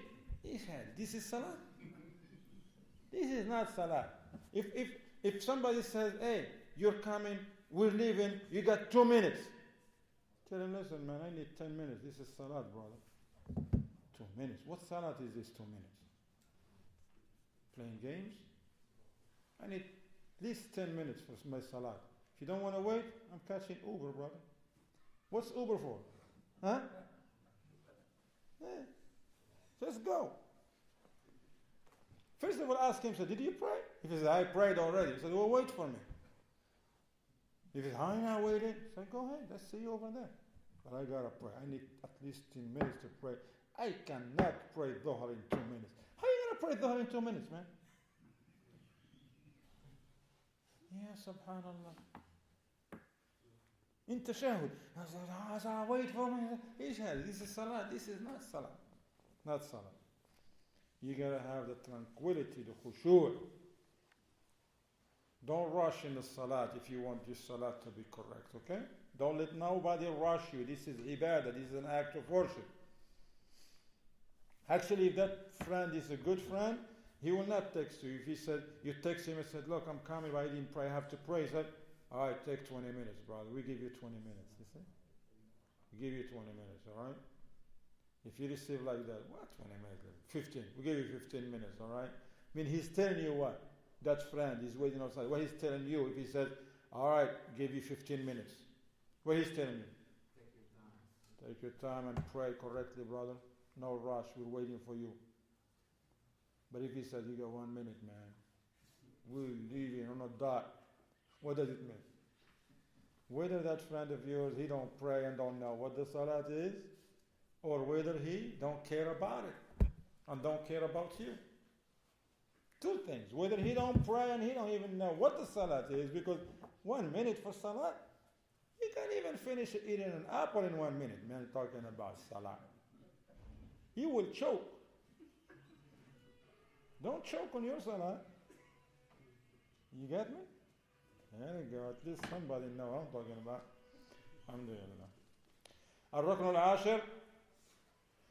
This is salah. This is not salah. If somebody says, hey, you're coming, we're leaving, you got 2 minutes. Tell him, listen, man, I need 10 minutes. This is salat, brother. 2 minutes. What salat is this 2 minutes? Playing games? I need at least 10 minutes for my salat. If you don't want to wait, I'm catching Uber, brother. What's Uber for? Huh? Yeah. Just go. First of all, ask him, so did you pray? If he says, I prayed already. He said, well, wait for me. If he says, I'm not waiting, say, go ahead, let's see you over there. But I gotta pray. I need at least 10 minutes to pray. I cannot pray Dhuhr in 2 minutes. How are you gonna pray Dhuhr in 2 minutes, man? Yeah, subhanallah. In tashahud. I said, wait for me. This is salah. This is not salah. Not salah. You gotta have the tranquility, the khushu'. Don't rush in the salat if you want your salat to be correct, okay? Don't let nobody rush you. This is ibadah. This is an act of worship. Actually, if that friend is a good friend, he will not text you. If he said, you text him and said, look, I'm coming, but I didn't pray, I have to pray. He said, all right, take 20 minutes, brother. We give you 20 minutes, you see? We give you 20 minutes, all right? If you receive like that, what 20 minutes? 15. We give you 15 minutes, all right? I mean, he's telling you what? That friend is waiting outside. What he's telling you, if he says, all right, give you 15 minutes. What he's telling you? Take your time. Take your time and pray correctly, brother. No rush. We're waiting for you. But if he says, you got 1 minute, man. We're leaving on a dot. What does it mean? Whether that friend of yours, he don't pray and don't know what the salat is, or whether he don't care about it. and don't care about you. Two things. Whether he don't pray and he don't even know what the salat is, because 1 minute for salat, you can't even finish eating an apple in 1 minute, man, talking about salat. You will choke. Don't choke on your salat. You get me? There you go. At least somebody know what I'm talking about. Alhamdulillah. Al-Rukn al-Ashir.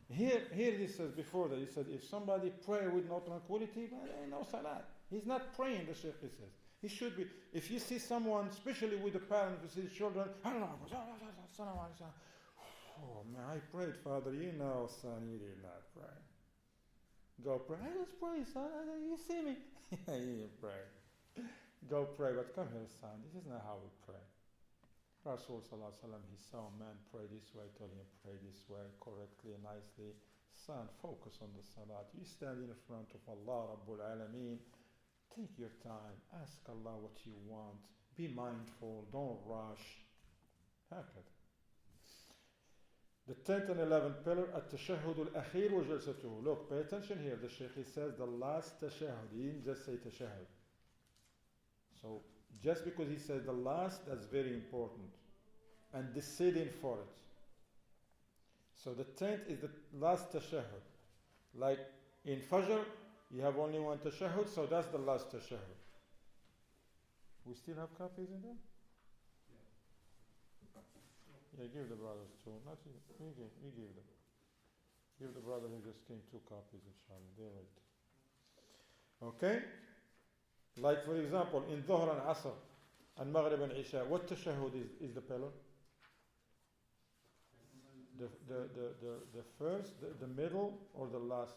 Here this says before that, he said, if somebody pray with no tranquility, man, there ain't no salat. He's not praying, the Shaykh says. He should be. If you see someone, especially with the parents, you see children, oh man, I prayed, Father. You know, son, you did not pray. Go pray. I just pray, son. You see me. You pray. Go pray, but come here, son. This is not how we pray. Rasul Sallallahu Alaihi Wasallam, he saw a man pray this way, told him pray this way, correctly, nicely. Son, focus on the salat. You stand in front of Allah Rabbul Alameen. Take your time. Ask Allah what you want. Be mindful. Don't rush. هكذا. The 10th and 11th pillar, التشهد الأخير وجلسته. Look, pay attention here. The Shaykh, he says the last tashahhud. He didn't just say tashahhud. So, just because he says the last, that's very important. And the sitting for it. So the 10th is the last tashahhud. Like in Fajr, you have only one tashahhud, so that's the last tashahhud. We still have copies in there? Yeah, give the brothers two. Not you. You give them. Give the brother who just came 2 copies, inshallah. They're right. Okay? Like for example, in Dhuhr and Asr, and Maghrib and Isha, what tashahhud is the pillar? The first, the middle, or the last?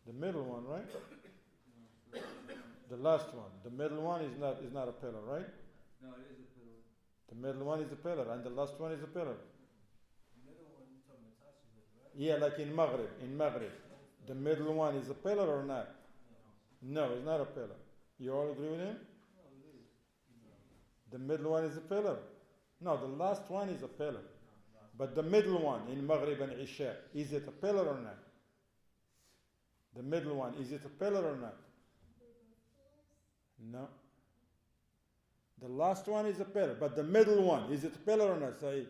The middle one, right? The last one. The middle one is not a pillar, right? No, it is a pillar. The middle one is a pillar, and the last one is a pillar. The middle one you told me touches it, right? Yeah, like in Maghrib. The middle one is a pillar or not? No, it's not a pillar. You all agree with him? No, it is. The middle one is a pillar. No, the last one is a pillar. But the middle one in Maghrib and Isha, is it a pillar or not? The middle one, is it a pillar or not? No. The last one is a pillar, but the middle one, is it a pillar or not, Saeed?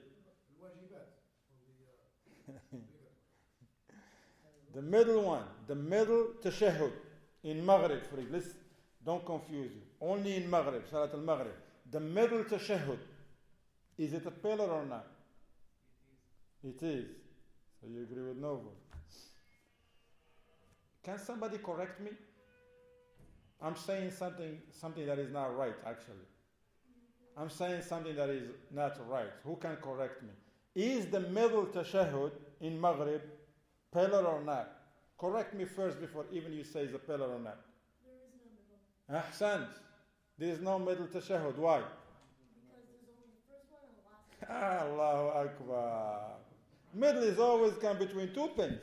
The middle one, the middle tashahhud in Maghrib, for example, don't confuse you. Only in Maghrib, Salat al-Maghrib. The middle tashahhud, is it a pillar or not? It is. So you agree with Novo. Can somebody correct me? I'm saying something that is not right, actually. I'm saying something that is not right. Who can correct me? Is the middle tashahhud in Maghrib pillar or not? Correct me first before even you say it's a pillar or not. There is no middle. Ahsant. There is no middle tashahhud. Why? Because there's only the first one and the last one. Allahu Akbar. Middle is always come between 2 things.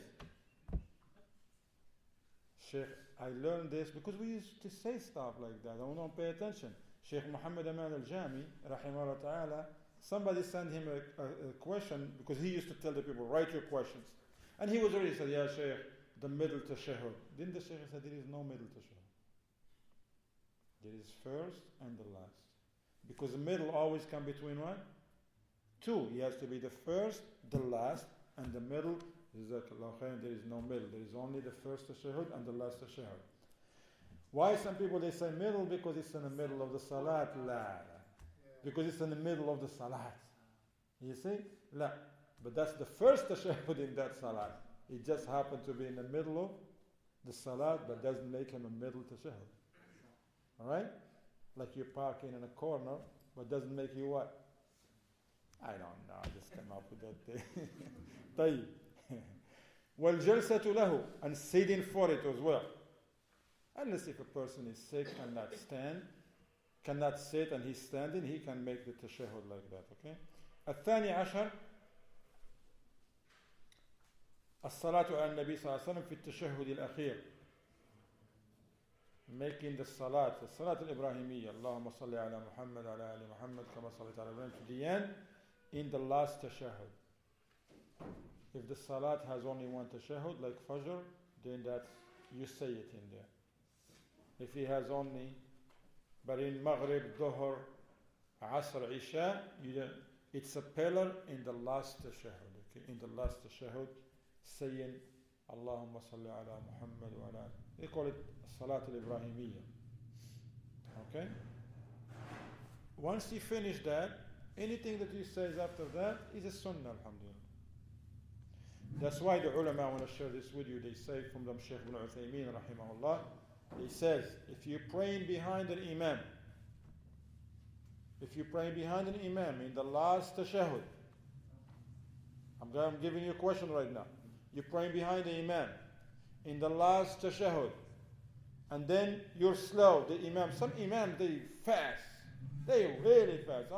Sheikh, I learned this because we used to say stuff like that. I don't pay attention. Sheikh Muhammad Aman al-Jami, rahimahullah ta'ala, somebody sent him a question because he used to tell the people, write your questions. And he was already said, yeah, Sheikh, the middle tashahhud. Didn't the Sheikh say there is no middle tashahhud? There is first and the last. Because the middle always come between what? 2. He has to be the first, the last, and the middle. Jazakallah khair, there is no middle. There is only the first tashahhud and the last tashahhud. Why some people they say middle? Because it's in the middle of the salat. La. Because it's in the middle of the salat. You see? La. But that's the first tashahhud in that salat. It just happened to be in the middle of the salat, but doesn't make him a middle tashahhud. Alright? Like you're parking in a corner, but doesn't make you what? I don't know, I just came up with that thing. طيب. وَالْجَلْسَةُ لَهُ, and sitting for it as well. Unless if a person is sick, cannot sit and he's standing, he can make the tashahhud like that, okay? الثاني عشر الصلاة على النبي صلى الله عليه وسلم في التشهد الأخير. Making the salat al-Ibrahimiyya, Allahumma salli ala Muhammad ala ali Muhammad kama salli ala Ibrahim, to the end in the last tashahhud. If the salat has only one tashahhud, like Fajr, then that you say it in there. If he has only, but in Maghrib, Dhuhr, Asr, Isha, it's a pillar in the last tashahhud. Okay? In the last tashahhud, saying Allahumma salli ala Muhammad wa ala. They call it Salat al-Ibrahimiyya. Okay? Once you finish that, anything that you say after that is a sunnah, alhamdulillah. That's why the ulama, when I share this with you, they say from them Shaykh ibn Uthaymeen rahimahullah, he says, if you're praying behind an imam, in the last tashahhud, I'm giving you a question right now. You're praying behind the imam in the last tashahhud, and then you're slow. The imam, some imam, they fast. They really fast.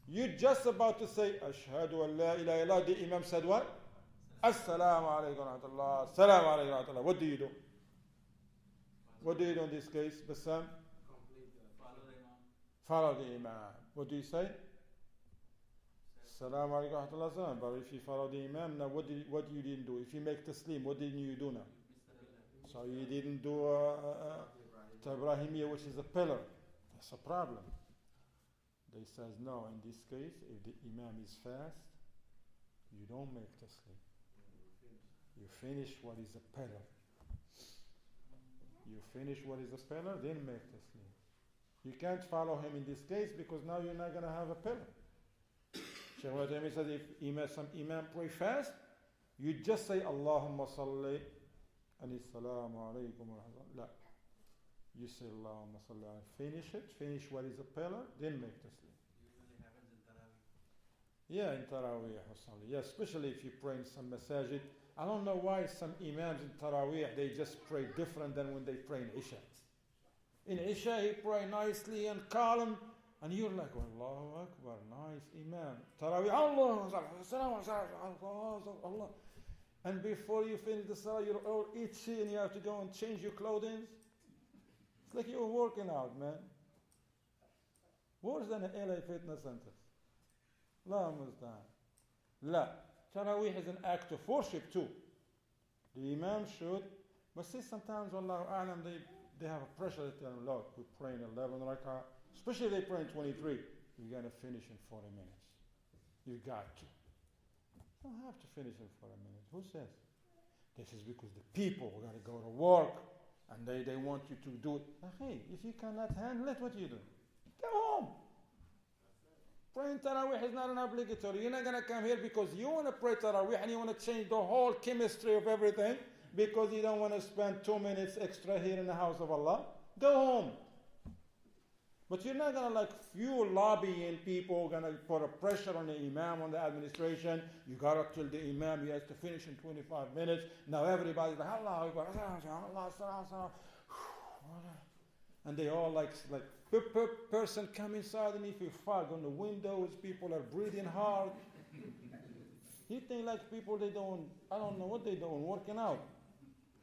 You're just about to say, Ashhadu an la ilaha illallah. The imam said what? Assalamu alaikum wa rahmatullah. Assalamu alaikum wa rahmatullah. What do you do? What do you do in this case, Bassam? Follow the imam. What do you say? Assalamu alaikum wa rahmatullah. But if you follow the imam, now what you didn't do? If you make taslim, what didn't you do now? So you didn't do Ibrahimiyya, which is a pillar. That's a problem. They says no, in this case, if the imam is fast, you don't make taslim. You finish what is a pillar. You finish what is a pillar, then make taslim. You can't follow him in this case because now you're not going to have a pillar. Shaykh Muhammad says if some imam pray fast, you just say Allahumma salli and Assalamu alaikum wa rahmatullah. You say Allahumma salli, finish what is a pillar, then make taslim. Usually happens in Tarawih. Yeah, in Taraweeh or something. Yeah, especially if you pray in some masajid. I don't know why some imams in Taraweeh, they just pray different than when they pray in Isha. In Isha, he pray nicely and calm, and you're like, Allahu Akbar, nice imam. Taraweeh, Allah. And before you finish the salah, you're all itchy and you have to go and change your clothing. It's like you're working out, man. Worse than an LA fitness center. La musta'an. La. Taraweeh is an act of worship too. The imam should, but see sometimes, Wallahu a'lam, they have a pressure to tell them, look, we're praying 11 rak'ah, especially they pray in 23, you're going to finish in 40 minutes. You got to. You don't have to finish in 40 minutes. Who says? This is because the people are going to go to work and they want you to do it. Hey, if you cannot handle it, what do you do? Go home. Praying Taraweeh is not an obligatory. You're not going to come here because you want to pray Taraweeh and you want to change the whole chemistry of everything because you don't want to spend 2 minutes extra here in the house of Allah. Go home. But you're not going to like fuel lobbying people, going to put a pressure on the imam, on the administration. You got to tell the imam he has to finish in 25 minutes. Now everybody's like, Allah, Allah, and they all like per person come inside and if you fog on the windows, people are breathing hard. You think like people, they don't, I don't know what they doing, working out.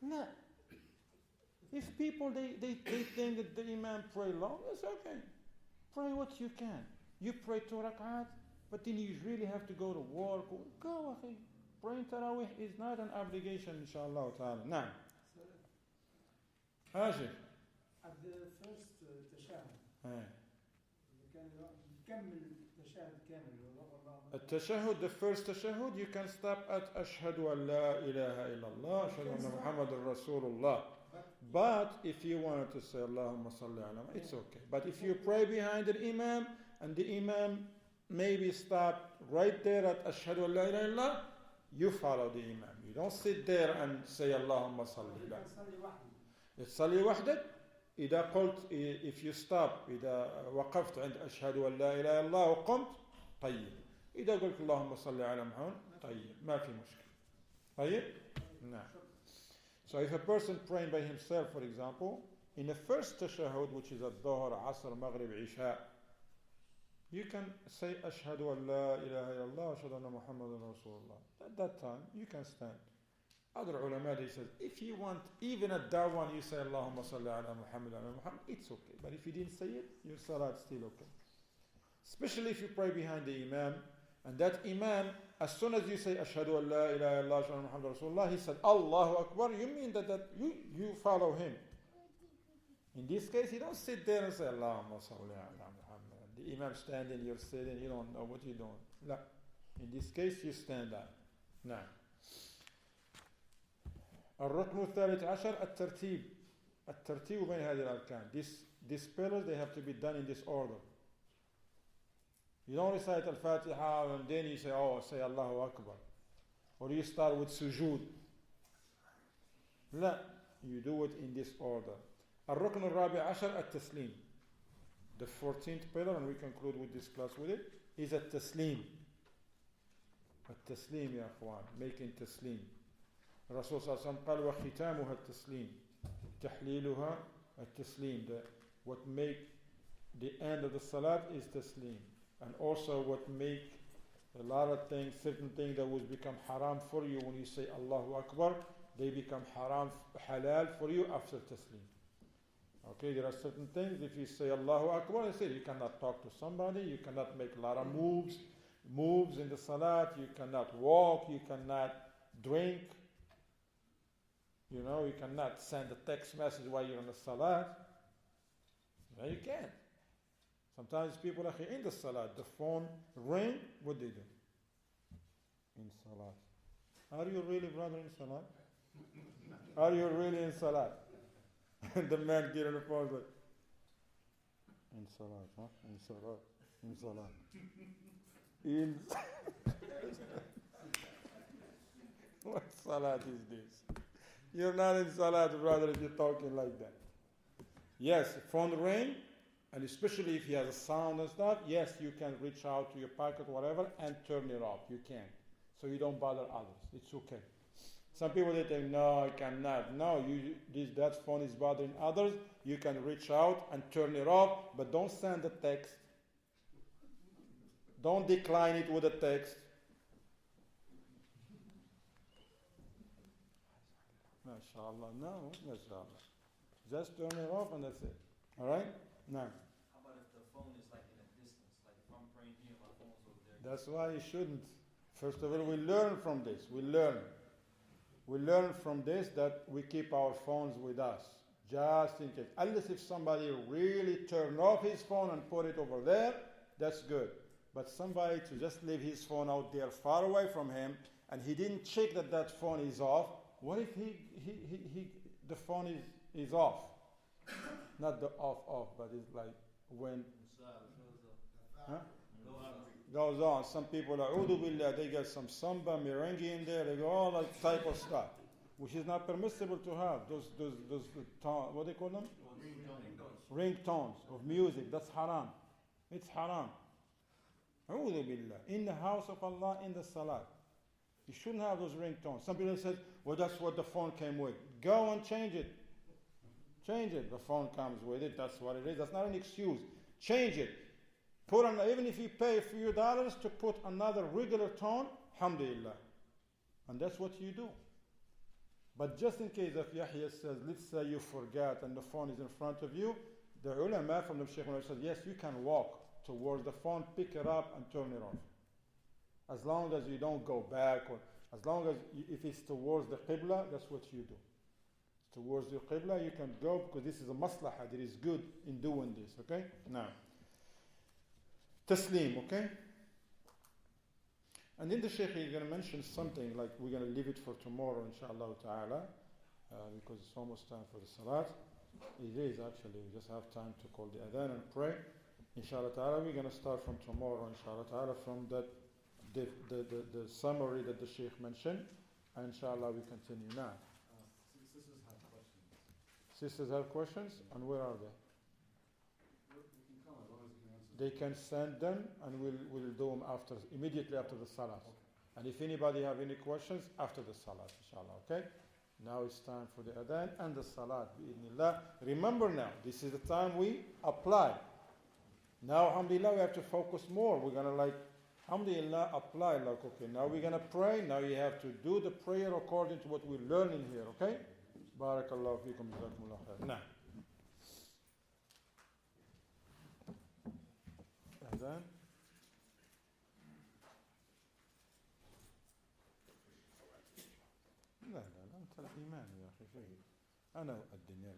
No. If people, they think that the imam pray long, it's okay. Pray what you can. You pray 2 rak'at, but then you really have to go to work. Go, akhi. Praying Taraweeh is not an obligation, inshallah ta'ala. Now. Hajj. At the first تشهد Hey. كان يكمل التشهد كامل والله التشهد, the first tashahhud, you can stop at Ashhadu an la ilaha illallah, Ashhadu anna Muhammadan Rasulullah. But if you wanted to say Allahumma salli ala, it's okay. But if you pray behind an imam and the imam maybe stop right there at Ashhadu an la ilaha illallah, you follow the imam. You don't sit there and say Allahumma salli ala. تصلي وحدك. إذا قلت, if you stop, إذا وقفت عند أشهد أن لا إله إلا الله وقمت, طيب. إذا قلت اللهم صل على محمد, طيب. ما في مشكلة. طيب? نعم. So if a person praying by himself, for example, in the first tashahhud, which is at Dhuhr, Asr, Maghrib, Isha, you can say أشهد أن لا إله إلا الله أشهد أن محمد رسول الله. At that time, you can stand. Other ulama, they said, if you want, even at that one, you say Allahumma salli ala Muhammad, it's okay. But if you didn't say it, your salat is still okay. Especially if you pray behind the imam And that Imam, as soon as you say, Ashhadu an la ilaha illallah, Ashhadu Muhammad Rasulullah, he said, Allahu Akbar, you mean that you follow him. In this case, you don't sit there and say, Allahumma salli ala Muhammad. The Imam standing, you're sitting, you don't know what you're doing. La. In this case, you stand up. Now. الركن الثالث عشر الترتيب بين هذه الأركان. These pillars, they have to be done in this order. You don't recite Al-Fatiha and then you say, say Allahu Akbar. Or you start with sujood. لا, you do it in this order. الركن الرابع عشر التسليم. The 14th pillar, and we conclude with this class with it, is التسليم. التسليم يا أخوان, making تسليم. الرسول صلى الله عليه وسلم قال وختامها التسليم. تحليلها التسليم. What make the end of the salat is taslim. And also what make a lot of things, certain things that would become haram for you when you say Allahu Akbar, they become halal for you after taslim. Okay, there are certain things, if you say Allahu Akbar, I say you cannot talk to somebody, you cannot make a lot of moves in the salat, you cannot walk, you cannot drink, you cannot send a text message while you're in the salat. No, you can't. Sometimes people are in the salat, the phone ring, what do they do? In salat. Are you really, brother, in salat? Are you really in salat? And the man get on the phone like, in salat, huh? In salat, in salat. In what salat is this? You're not in salat, brother, if you're talking like that. Yes, phone ring, and especially if he has a sound and stuff, yes, you can reach out to your pocket, whatever, and turn it off. You can. So you don't bother others. It's okay. Some people, they think, no, I cannot. No, that phone is bothering others. You can reach out and turn it off, but don't send a text. Don't decline it with a text. MashaAllah. No, MashaAllah. Just turn it off and that's it. All right? Now. How about if the phone is like in a distance? Like if I'm praying here, my phone's over there. That's why you shouldn't. First of all, we learn from this. We learn from this that we keep our phones with us. Just in case. Unless if somebody really turned off his phone and put it over there, that's good. But somebody to just leave his phone out there far away from him and he didn't check that phone is off. What if the phone is off? Not the off, but it's like when goes on. Some people a'udhu billah, they get some samba, merengue in there, they go all that type of stuff, which is not permissible to have. Those what do they call them? Ringtones of music. That's haram. It's haram. A'udhu billah. In the house of Allah, in the salat. You shouldn't have those ringtones. Some people say, well, that's what the phone came with. Go and change it. Change it. The phone comes with it. That's what it is. That's not an excuse. Change it. Put on, even if you pay a few dollars to put another regular tone, alhamdulillah. And that's what you do. But just in case if Yahya says, let's say you forgot and the phone is in front of you, the ulama from the Shaykh said, yes, you can walk towards the phone, pick it up and turn it off. As long as you don't go back, or as long as if it's towards the Qibla, that's what you do. Towards the Qibla, you can go because this is a maslahah. It is good in doing this, okay? Now, taslim, okay? And then the Shaykh is going to mention something like we're going to leave it for tomorrow, inshallah ta'ala, because it's almost time for the salat. It is actually, we just have time to call the adhan and pray. Inshallah ta'ala, we're going to start from tomorrow, inshallah ta'ala, from that the summary that the Shaykh mentioned, and inshallah we continue now. Sisters have questions. Sisters have questions, and where are they? You can come as long as you can answer. They can send them, and we'll do them immediately after the salat. Okay. And if anybody have any questions, after the salat, inshallah, okay? Now it's time for the adhan and the salat, bi'idhnillah. Remember now, this is the time we apply. Now, alhamdulillah, we have to focus more. We're going to alhamdulillah, apply okay, now we're going to pray. Now you have to do the prayer according to what we're learning here, okay? Barakallahu feekum, jazakumullah khair. Now. Adhan. إيمان يا أخي شيء. أنا الدنيا